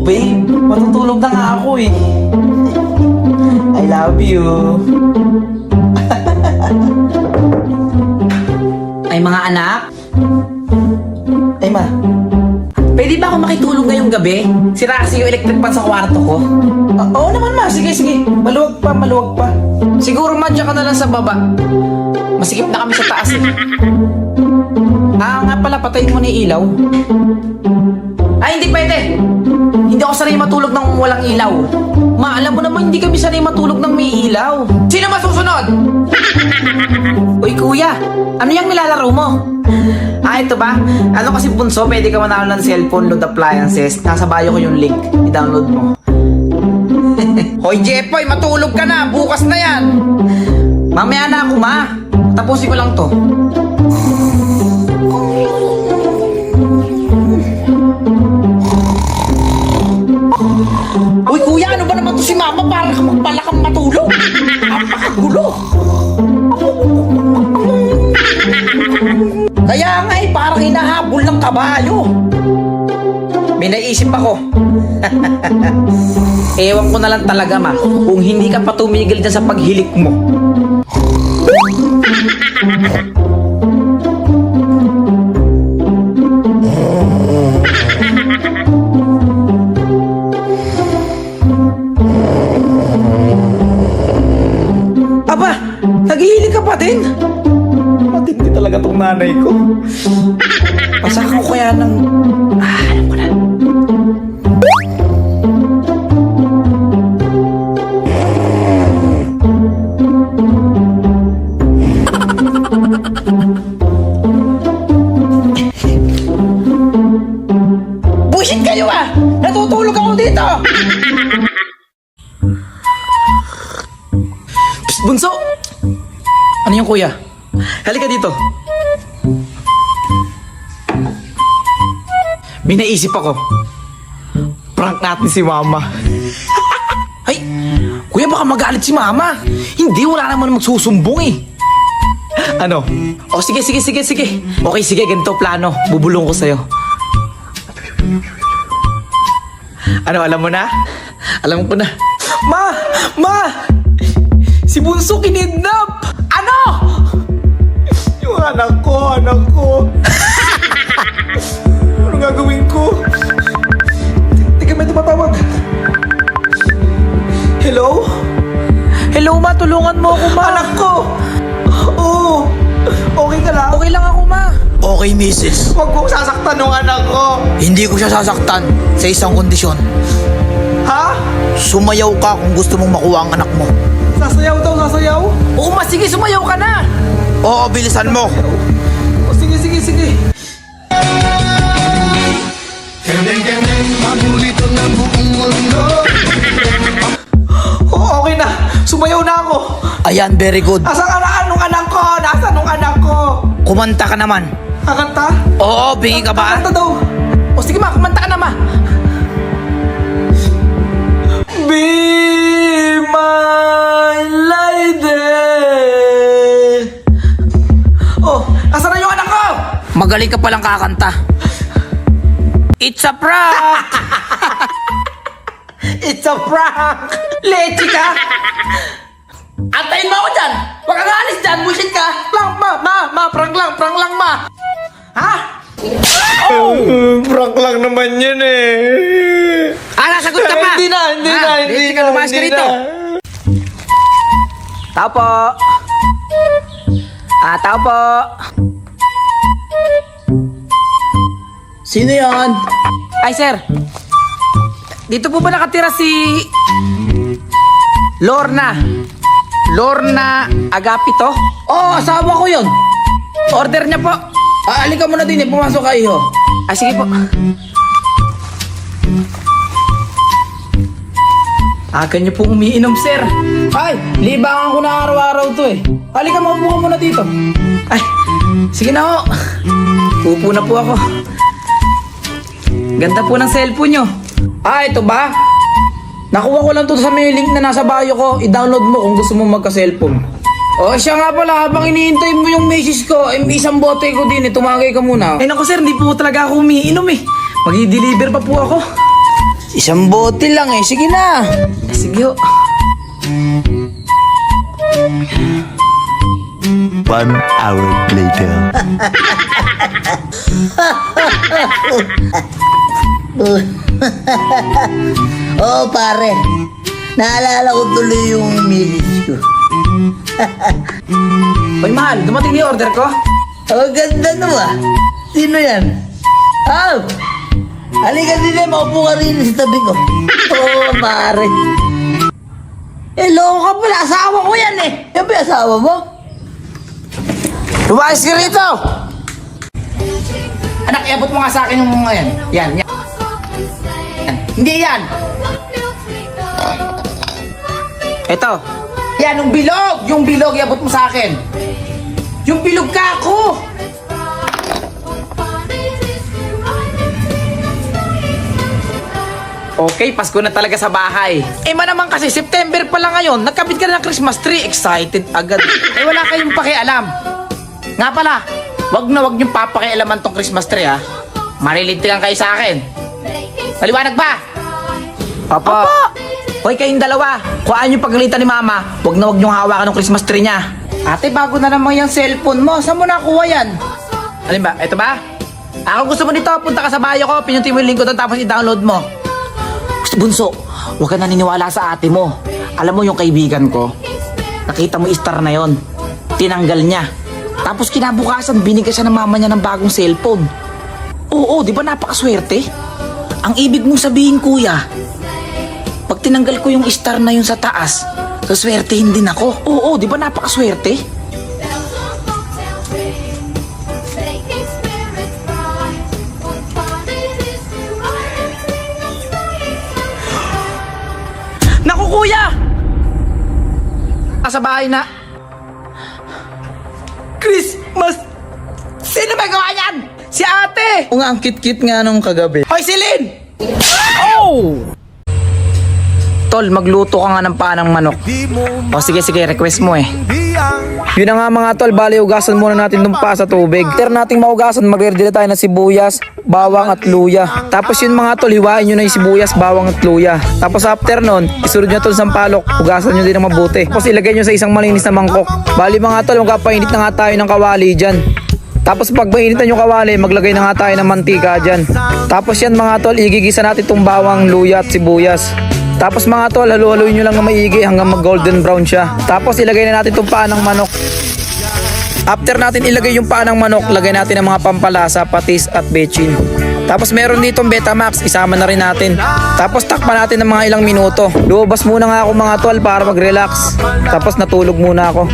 babe. Matutulog na nga ako eh. I love you. Ay mga anak, Ay ma, pwede ba ako makitulog ngayong gabi? Sira kasi yung electric fan sa kwarto ko. oo naman ma. Sige, sige. Maluwag pa, maluwag pa. Siguro madya ka na lang sa baba. Masikip na kami sa taas eh. Nga pala, patayin mo na yung ilaw. Ay, hindi pwede. Hindi ako sanay matulog ng walang ilaw. Ma, alam mo naman, hindi kami sanay matulog ng may ilaw. Sino masusunod? Uy, kuya, ano yung nilalaro mo? Ito ba? Ano kasi bunso, pwede ka manalo ng cellphone, load appliances. Nasa bio ko yung link. I-download mo. Hoy, Jepoy, matulog ka na. Bukas na yan. Mamaya na ako, ma. Tapusin ko lang to. Uy, kuya, ano ba naman to si mama? Para ka magbalakang matulog. Napakagulo. Kaya nga eh, parang hinahabol ng kabayo. May naisip ako. Ewan ko na lang talaga, ma, kung hindi ka pa tumigil dyan sa paghilik mo. Aba, naghihilig ka pa din? Matindi talaga tong nanay ko. Pasaka ko kaya ng... alam ko na. Bullshit kayo ah! Natutulog ako dito! Psst, bunso! Ano yung kuya? Halika dito. May naisip ako. Prank natin si mama. Ay, kuya baka magalit si mama. Hindi, wala naman magsusumbong eh. Ano? O sige. Okay, sige, ganito plano. Bubulong ko sa'yo. Ano, alam mo na? Alam ko na. Ma! Si Bunso kinidnap! Ano? yung anak ko. Ano gagawin ko? Teka, may tumatawag. Hello? Hello, ma. Tulungan mo ako, ma. Anak ko! Oo. Okay ka lang? Okay lang ako, ma. Okay, misis. Huwag mong sasaktan ng anak ko. Hindi ko siya sasaktan sa isang kondisyon. Ha? Sumayaw ka kung gusto mong makuha ang anak mo. Sasayaw daw, sasayaw? Oo, ma. Sige, sumayaw ka na. Oo, bilisan mo. O, sige. Oo, okay na. Sumayaw na ako. Ayan, very good. Asan anong anak ko? Nasaan anong anak ko? Kumanta ka naman. Kakanta? Oo, bingi ka ba? Kakanta daw. O sige, ma. Kumanta ka na, ma. Be my lady. Oh, asan na yung anak ko? Magaling ka palang kakanta. It's a prank! It's a prank. Leche ka. Antayin mo ako dyan. Huwag kang alis dyan. Bullshit ka. Prank lang, ma. Ha? Prank lang naman yun eh. Nasagot ka pa. Hindi na. Leche ka, lumayas ka rito. Tao po. Tao po. Sino yan? Ay, sir. Dito po ba nakatira si... Lorna Agapito? Oo, asawa ko yun. Order niya po. Halika muna din, pumasok kayo. Sige po. Aga niyo po umiinom, sir. Ay, libangan ko na araw-araw to eh. Halika, maupo ka muna dito. Ay, sige na ho. Upo na po ako. Ganda po ng cellphone nyo. Ito ba? Nakuha ko lang to sa may link na nasa bio ko. I-download mo kung gusto mo magka-cellphone. O siya nga pala, habang iniintay mo yung message ko, may isang bote ko din tumagay ka muna. Naku sir, hindi po talaga ako umiinom eh. Mag-i-deliver pa po ako. Isang bote lang eh. Sige na. Sige ho. 1 hour later. Oo, pare. Naalala ko tuloy yung milis ko. Hoy, mahal, dumating na yung order ko? Oh, ganda no ah. Sino yan? Ah! Halika din eh, maupo ka rin sa tabi ko. Oo, pare. Eh, loko ka pala. Asawa ko yan eh. Yan ba yung asawa mo? Lumayas ka rito. Anak, iabot mo nga sa akin yung mga yan. Yan, yan. Hindi yan. Ito. Yan, yung bilog. Yung bilog, iabot mo sa akin. Yung bilog ka ako. Okay, Pasko na talaga sa bahay. Eh naman kasi, September pa lang ngayon, nagkabit ka na ng Christmas tree, excited agad. Eh wala kayong pakialam. Nga pala, wag na wag niyong papakialaman tong Christmas tree ha. Marilintigan kayo sa akin. Maliwanag ba? Papa. Hoy kayong dalawa, kuhaan yung pagalitan ni Mama. Wag na wag niyong hawakan ng Christmas tree niya. Ate, bago na naman yung cellphone mo. Saan mo nakuha yan? Alin ba? Ito ba? Ako gusto mo nito, punta ka sa bayo ko, pinutin mo yung link ko doon tapos i-download mo. Bunso, huwag ka naniniwala sa ate mo. Alam mo yung kaibigan ko, nakita mo star na yon, tinanggal niya. Tapos kinabukasan, binigay siya ng mama niya ng bagong cellphone. Oo, di ba napakaswerte? Ang ibig mong sabihin, kuya, pag tinanggal ko yung star na yun sa taas, saswertehin din ako. Oo, di ba napakaswerte? Naku, kuya! Sa bahay na. Christmas! Sino ba gawa yan? Si ate! O nga, ang kit-kit nga nung kagabi. Hoy, Celine! Oh! Tol, magluto ka nga ng panang manok. O sige, request mo eh. Yun na nga mga tol, bali ugasan muna natin itong pa sa tubig. After nating maugasan, magre-dila tayo ng sibuyas, bawang at luya. Tapos yun mga tol, hiwain nyo na yung sibuyas, bawang at luya. Tapos after nun, isunod nyo tol sa sampalok, ugasan nyo din ng mabuti. Tapos ilagay nyo sa isang malinis na mangkok. Bali mga tol, magpapainit na nga tayo ng kawali dyan. Tapos pag mainitan yung kawali, maglagay na nga tayo ng mantika dyan. Tapos yan mga tol, igigisa natin itong bawang, luya at sibuyas. Tapos mga tol, halu-haluin nyo lang na maigi hanggang mag golden brown siya. Tapos ilagay na natin itong paa ng manok. After natin ilagay yung paa ng manok, lagay natin ang mga pampalasa, patis at bechin. Tapos meron ditong Betamax, isama na rin natin. Tapos takpan natin ng mga ilang minuto. Lumabas muna nga ako mga tol para mag-relax. Tapos natulog muna ako.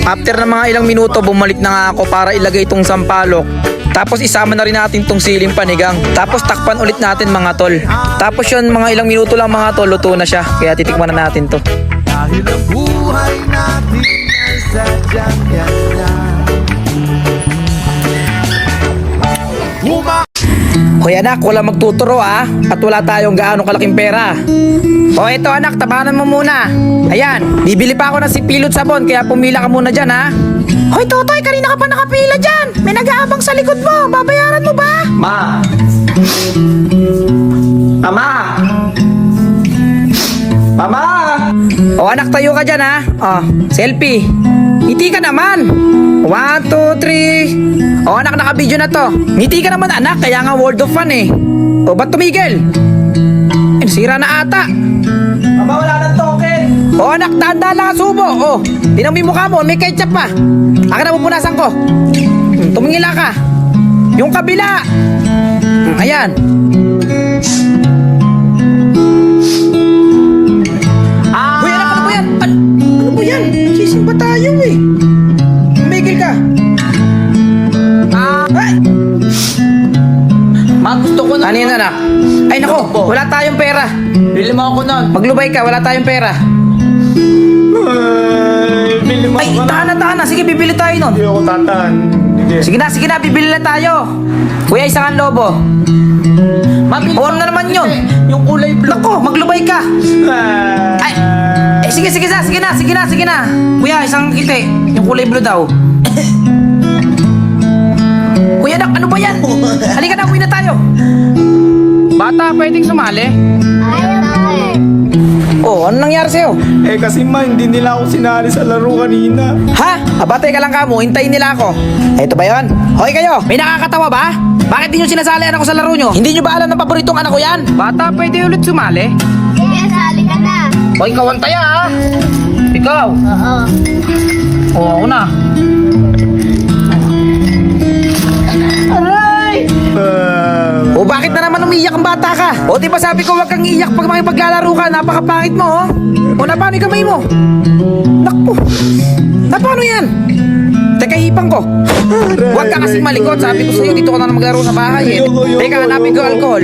After ng mga ilang minuto, bumalik na nga ako para ilagay itong sampalok. Tapos isama na rin natin tong siling panigang. Tapos takpan ulit natin mga tol. Tapos yun, mga ilang minuto lang mga tol, luto na siya. Kaya titikman na natin to. Dahil ang buhay natin ay sadyang ganyan. Hoy anak, wala magtuturo ah. At wala tayong gaano kalaking pera. O eto anak, tabanan mo muna. Ayan, bibili pa ako ng sipilot sabon, kaya pumila ka muna dyan ha. Hoy Totoy, kanina ka pa nakapila dyan. May nag-aabang sa likod mo, babayaran mo ba? Ma! Ama! Mama! O anak, tayo ka dyan ha. O, selfie. Ngiti ka naman. 1, 2, 3. O anak, naka-video na to. Ngiti ka naman anak, kaya nga world of fun eh. O ba't tumigil? Sira na ata. Mama, wala nang token! O anak, dahan-dahan lang ang subo. O, tinan mo yung mukha mo, may ketchup pa. Akin na pupunasan ko. Tumingila ka. Yung kabila. Ayan. Uy, anak, ano po yan? Ano po yan? Gising ba tayo eh? Tumigil ka. Ay! Ma, gusto ko na. Ano yan anak? Ay nako, wala tayong pera. Bili mo ako nun. Maglubay ka, wala tayong pera. Bili mo Ay, tahan na. Sige, bibili tayo nun. Hindi ako tatan. Sige na, bibili na tayo. Kuya, isang lobo. Mabili O, ano na naman yun? Yung kulay blue. Nako, maglubay ka. Ay, sige na. Kuya, isang kite. Yung kulay blue daw. Kuya, anak, ano ba yan? Halika na, uwi na tayo. Bata, pwedeng sumali? Ayaw na eh. Oh, ano nangyari sa'yo? Eh kasi ma, hindi nila ako sinali sa laro kanina. Ha? Abate ka lang kamo, hintayin nila ako. Eto ba yon? Hoy kayo, may nakakatawa ba? Bakit di nyo sinasali anak ko sa laro nyo? Hindi nyo ba alam na paboritong anak ko yan? Bata, pwede ulit sumali? Sige, sali ka na. Hoy, ikaw ang taya ha? Ikaw? Oo. Oo, ako na. O bakit na naman umiiyak ang bata ka? O di ba sabi ko wag kang iiyak pag makipaglalaro ka, napakapangit mo oh. O napano yung kamay mo? Nakpo. Napano yan? Teka, hipang ko. Huwag ka kasing malikot. Sabi ko sa'yo, dito ka na maglaro sa bahay eh. Teka, hanapin ko alcohol.